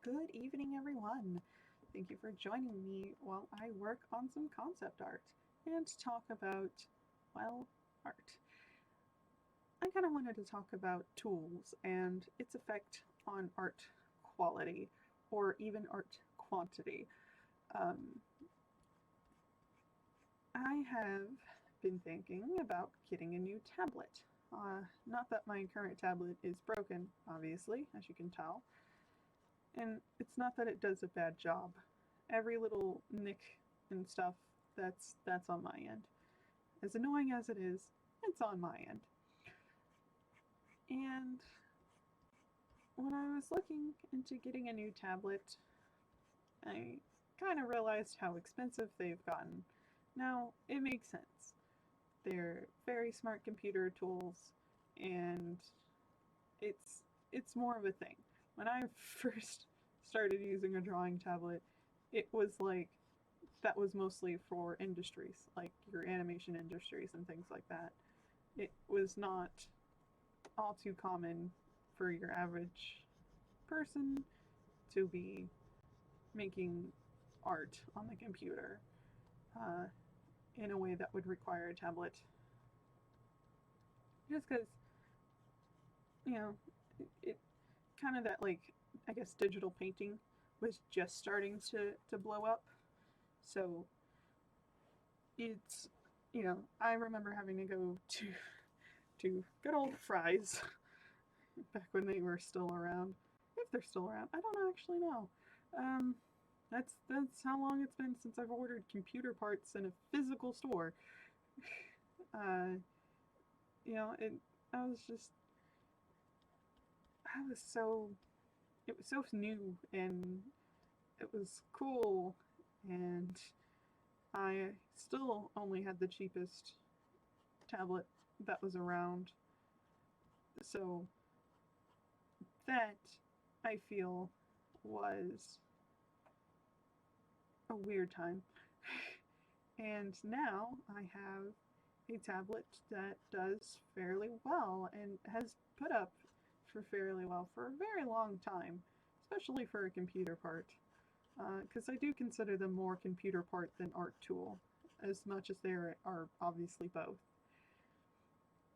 Good evening, everyone. Thank you for joining me while I work on some concept art and talk about, well, art. I kind of wanted to talk about tools and its effect on art quality or even art quantity. Um, I have been thinking about getting a new tablet. Not that my current tablet is broken, obviously, as you can tell, and it's not that it does a bad job. Every little nick and stuff, that's on my end. As annoying as it is, it's on my end. And when I was looking into getting a new tablet, I kind of realized how expensive they've gotten. Now, it makes sense. They're very smart computer tools, and it's it's more of a thing. When I first started using a drawing tablet, it was like that was mostly for industries, like your animation industries and things like that. It was not all too common for your average person to be making art on the computer uh, in a way that would require a tablet. Just because, you know, it kind of that, like, I guess digital painting was just starting to blow up. So it's, I remember having to go to good old Fry's back when they were still around. If they're still around, I don't actually know. Um, that's how long it's been since I've ordered computer parts in a physical store. Uh, it. I was just. I was so. It was so new and it was cool, and I still only had the cheapest tablet that was around. So that I feel was a weird time. And now I have a tablet that does fairly well and has put up for fairly well for a very long time, especially for a computer part. Because I do consider them more computer part than art tool, as much as they are obviously both.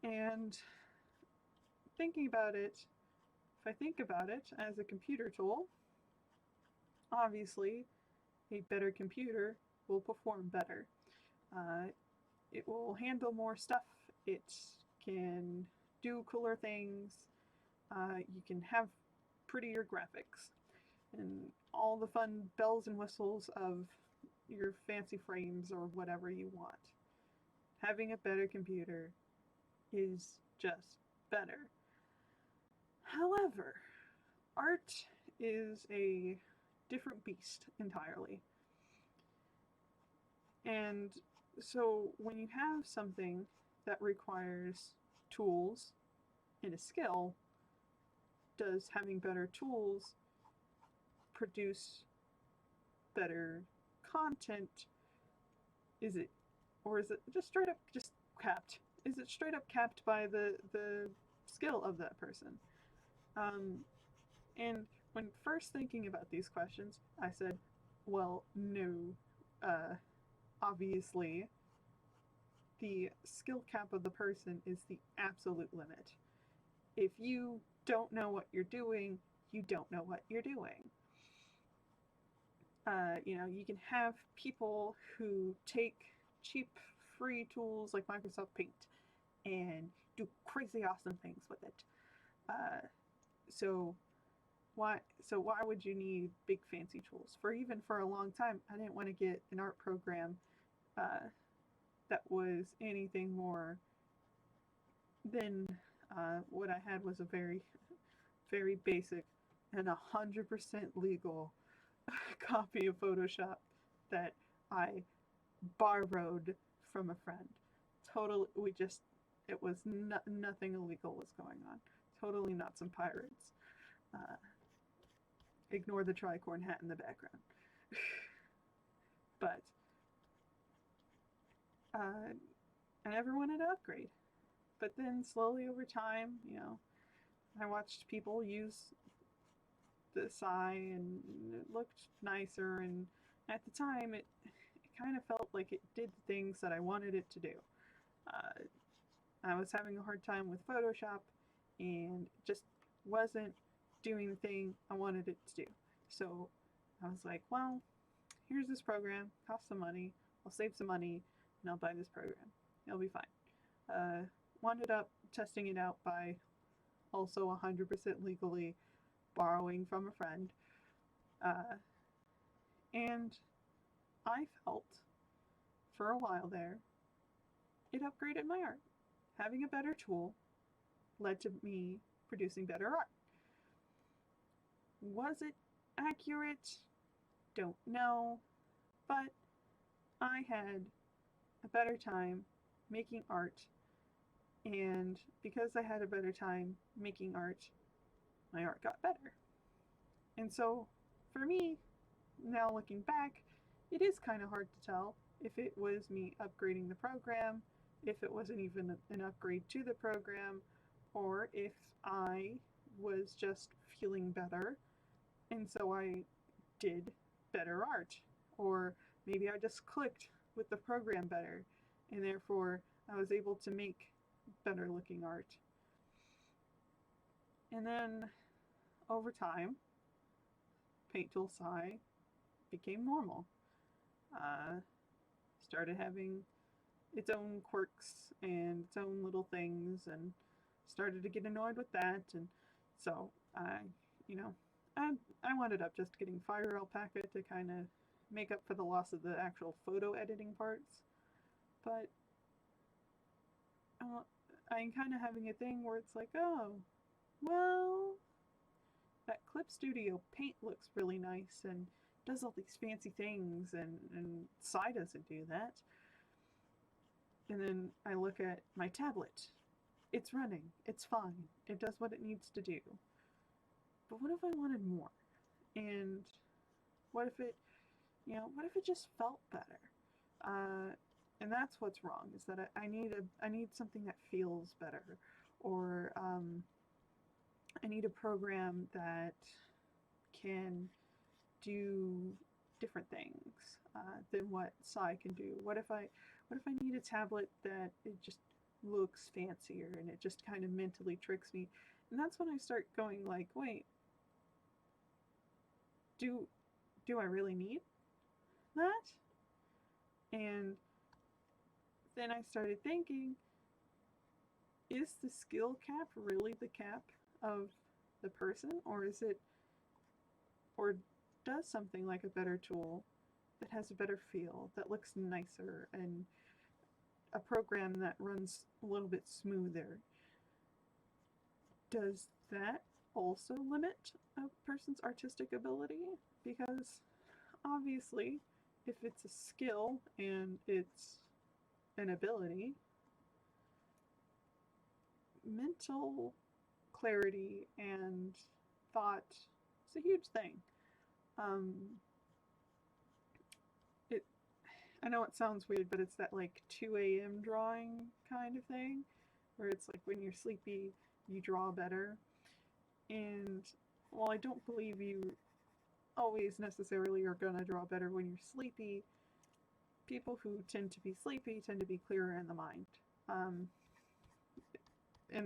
And thinking about it, if I think about it as a computer tool, obviously a better computer will perform better. Uh, it will handle more stuff. It can do cooler things. You can have prettier graphics and all the fun bells and whistles of your fancy frames or whatever you want. Having a better computer is just better. However, art is a different beast entirely. And so when you have something that requires tools and a skill, does having better tools produce better content? Is it, or is it just straight up just capped? Is it straight up capped by the skill of that person? And when first thinking about these questions, I said, well, no. Uh, Obviously, the skill cap of the person is the absolute limit. If you don't know what you're doing, you don't know what you're doing. You can have people who take cheap, free tools like Microsoft Paint and do crazy awesome things with it. Uh, so why would you need big fancy tools? For a long time, I didn't want to get an art program that was anything more than what I had was a very, very basic and 100% legal copy of Photoshop that I borrowed from a friend. It was nothing illegal was going on. Totally not some pirates. Uh, Ignore the tricorn hat in the background. But I never wanted to upgrade. But then slowly over time, I watched people use the Psy, and it looked nicer, and at the time it kind of felt like it did the things that I wanted it to do. Uh, I was having a hard time with Photoshop, and it just wasn't doing the thing I wanted it to do. So I was like, well, here's this program, costs some money, I'll save some money, and I'll buy this program. It'll be fine. Wound up testing it out by also 100% legally borrowing from a friend. Uh, and I felt, for a while there, it upgraded my art. Having a better tool led to me producing better art. Was it accurate? Don't know. But I had a better time making art, and because I had a better time making art, my art got better. And so, for me, now looking back, it is kind of hard to tell if it was me upgrading the program, if it wasn't even an upgrade to the program, or if I was just feeling better and so I did better art. Or maybe I just clicked with the program better and therefore I was able to make better looking art. And then over time, Paint Tool Psy became normal. Started having its own quirks and its own little things, and started to get annoyed with that. And so you know, I wound up just getting Fire Alpaca to kind of make up for the loss of the actual photo editing parts. But I'm kind of having a thing where it's like, oh, well, that Clip Studio paint looks really nice and does all these fancy things, and Psy doesn't do that. And then I look at my tablet. It's running. It's fine. It does what it needs to do. But what if I wanted more? And what if it, what if it just felt better? And that's what's wrong, is that I need something that feels better, or I need a program that can do different things than what Psy can do. What if I need a tablet that it just looks fancier and it just kind of mentally tricks me? And that's when I start going like, wait, do I really need that? And then I started thinking, is the skill cap really the cap of the person, or does something like a better tool that has a better feel, that looks nicer, and a program that runs a little bit smoother, does that also limit a person's artistic ability? Because obviously, if it's a skill and it's an ability, mental clarity and thought is a huge thing. I know it sounds weird, but it's that like 2 a.m. drawing kind of thing, where it's like when you're sleepy, you draw better. And while I don't believe you always necessarily are gonna draw better when you're sleepy, people who tend to be sleepy tend to be clearer in the mind. And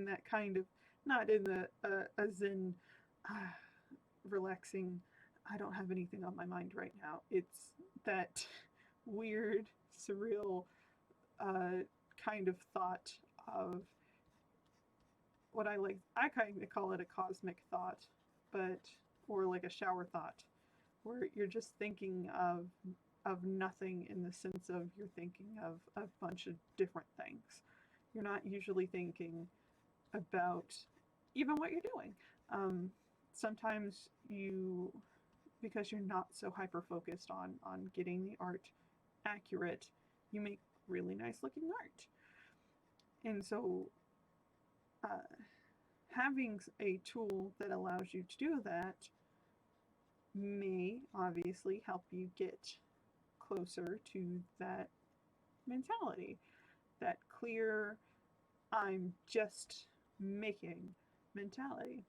that kind of, not in the a zen, relaxing, I don't have anything on my mind right now. It's that weird, surreal kind of thought of what I kind of call it a cosmic thought, or like a shower thought, where you're just thinking of nothing, in the sense of you're thinking of a bunch of different things. You're not usually thinking about even what you're doing. Sometimes because you're not so hyper focused on getting the art accurate, you make really nice looking art. And so having a tool that allows you to do that may obviously help you get closer to that mentality, that clear, I'm just making mentality.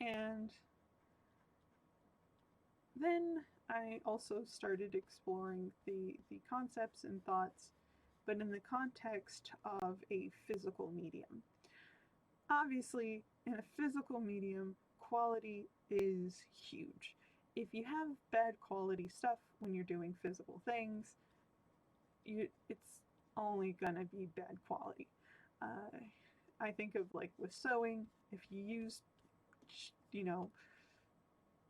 And then I also started exploring the concepts and thoughts, but in the context of a physical medium. Obviously, in a physical medium, quality is huge. If you have bad quality stuff when you're doing physical things, it's only gonna be bad quality. Uh, I think of like with sewing, if you use, you know,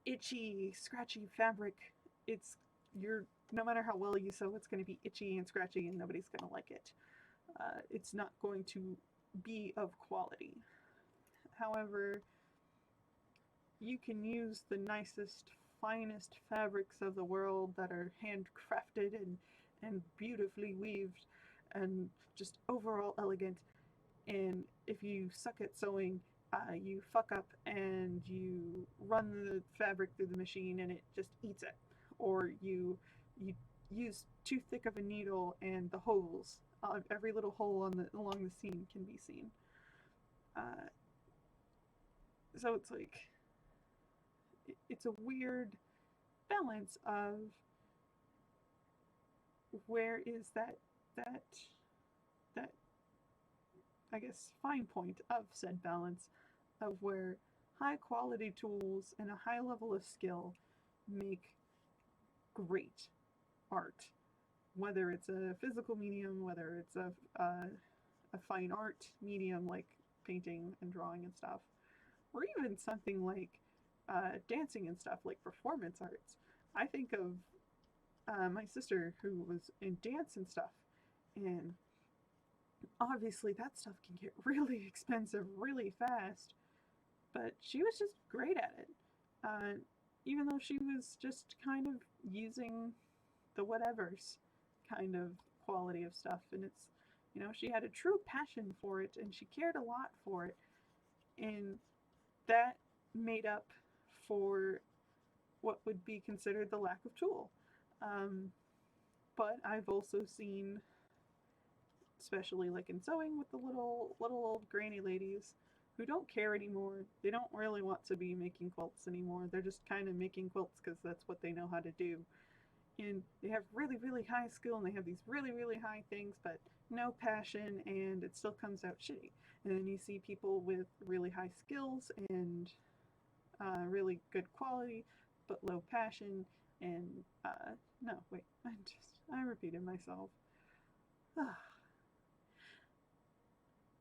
itchy, scratchy fabric, it's you're no matter how well you sew, it's going to be itchy and scratchy, and nobody's going to like it. It's not going to be of quality. However, you can use the nicest, finest fabrics of the world that are handcrafted and beautifully weaved and just overall elegant. And if you suck at sewing, you fuck up and you run the fabric through the machine and it just eats it. Or you use too thick of a needle and the holes, every little hole along the seam can be seen. Uh, so it's like it's a weird balance of where is that that I guess fine point of said balance of where high quality tools and a high level of skill make great art, whether it's a physical medium, whether it's a fine art medium like painting and drawing and stuff, or even something like dancing and stuff like performance arts. I think of my sister who was in dance and stuff, and obviously that stuff can get really expensive really fast, but she was just great at it. Even though she was just kind of using the whatevers kind of quality of stuff, and it's, she had a true passion for it and she cared a lot for it, and that made up for what would be considered the lack of tool. Um, but I've also seen, especially like in sewing, with the little old granny ladies who don't care anymore. They don't really want to be making quilts anymore. They're just kind of making quilts because that's what they know how to do. And they have really, really high skill and they have these really, really high things, but no passion, and it still comes out shitty. And then you see people with really high skills and really good quality, but low passion. And no, wait, I repeated myself.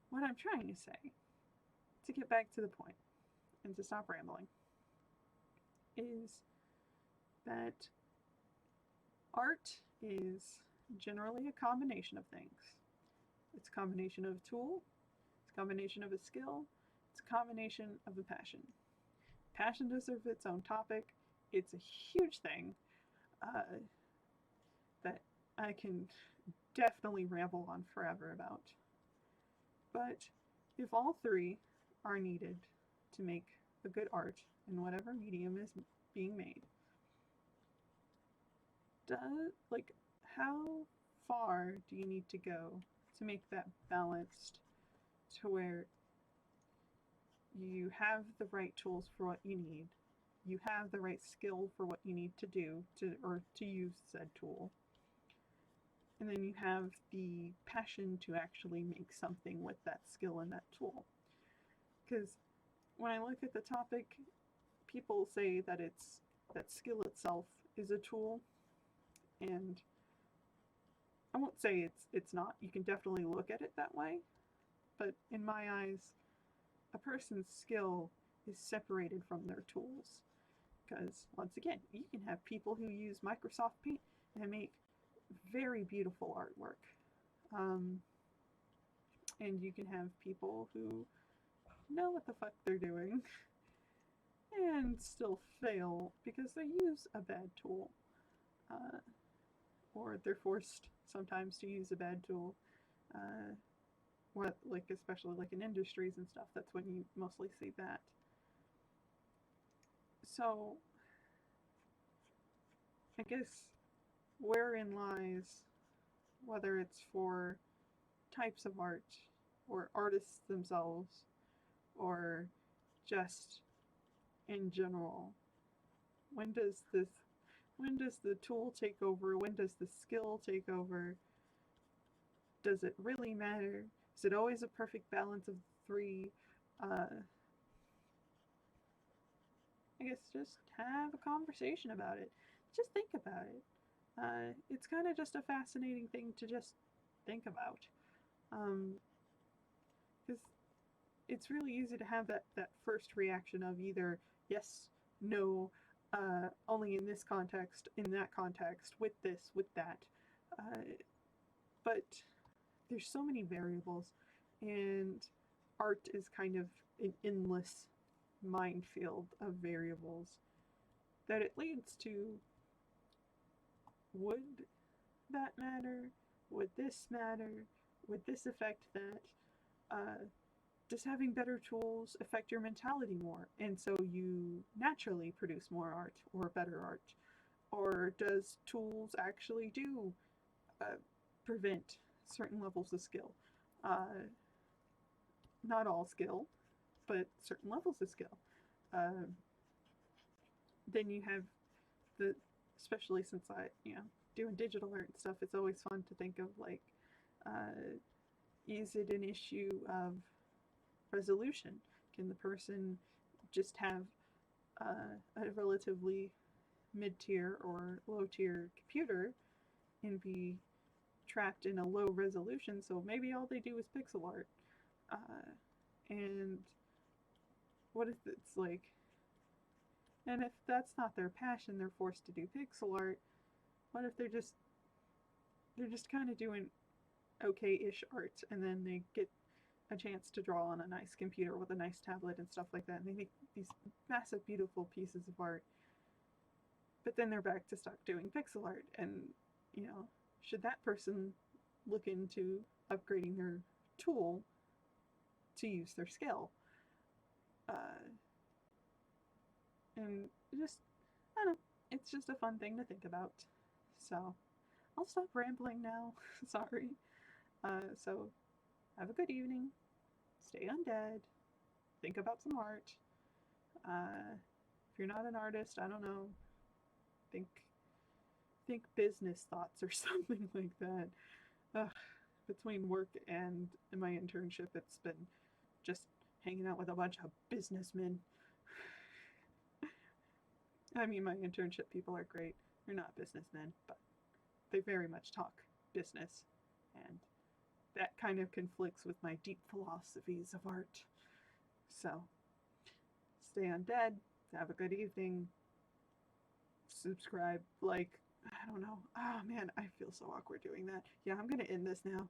What I'm trying to say, to get back to the point and to stop rambling, is that art is generally a combination of things. It's a combination of a tool, it's a combination of a skill, it's a combination of a passion. Passion deserves its own topic. It's a huge thing that I can definitely ramble on forever about. But if all three are needed to make a good art in whatever medium is being made, how far do you need to go to make that balanced to where you have the right tools for what you need, you have the right skill for what you need to do to use said tool, and then you have the passion to actually make something with that skill and that tool? Because when I look at the topic, people say that skill itself is a tool, and I won't say it's not. You can definitely look at it that way, but in my eyes, a person's skill is separated from their tools. Because once again, you can have people who use Microsoft Paint and make very beautiful artwork, and you can have people who know what the fuck they're doing and still fail because they use a bad tool, or they're forced sometimes to use a bad tool. Especially like in industries and stuff, that's when you mostly see that. So I guess wherein lies, whether it's for types of art or artists themselves or just in general, when does this When does the tool take over? When does the skill take over? Does it really matter? Is it always a perfect balance of three? I guess just have a conversation about it. Just think about it. It's kind of just a fascinating thing to just think about. Because it's really easy to have that first reaction of either yes, no, only in this context, in that context, with this, with that. Uh, but there's so many variables, and art is kind of an endless minefield of variables that it leads to would that matter? Would this matter? Would this affect that? Does having better tools affect your mentality more? And so you naturally produce more art or better art? Or does tools actually do uh, prevent certain levels of skill? Uh, Not all skill, but certain levels of skill. Uh, then you have the, especially since doing digital art and stuff, it's always fun to think of like, uh, is it an issue of resolution? Can the person just have a relatively mid-tier or low-tier computer and be trapped in a low resolution, so maybe all they do is pixel art? And what if it's like, and if that's not their passion, they're forced to do pixel art, what if they're just kind of doing okay-ish art, and then they get a chance to draw on a nice computer with a nice tablet and stuff like that, and they make these massive, beautiful pieces of art, but then they're back to start doing pixel art, and should that person look into upgrading their tool to use their skill? Uh, and just, I don't know, it's just a fun thing to think about. So, I'll stop rambling now. Sorry. So, have a good evening. Stay undead. Think about some art. If you're not an artist, I don't know. Think business thoughts or something like that. Ugh, between work and my internship, it's been just hanging out with a bunch of businessmen. I mean, my internship people are great. They're not businessmen, but they very much talk business, and that kind of conflicts with my deep philosophies of art. So, stay undead. Have a good evening. Subscribe, like, I don't know. Oh man, I feel so awkward doing that. Yeah, I'm gonna end this now.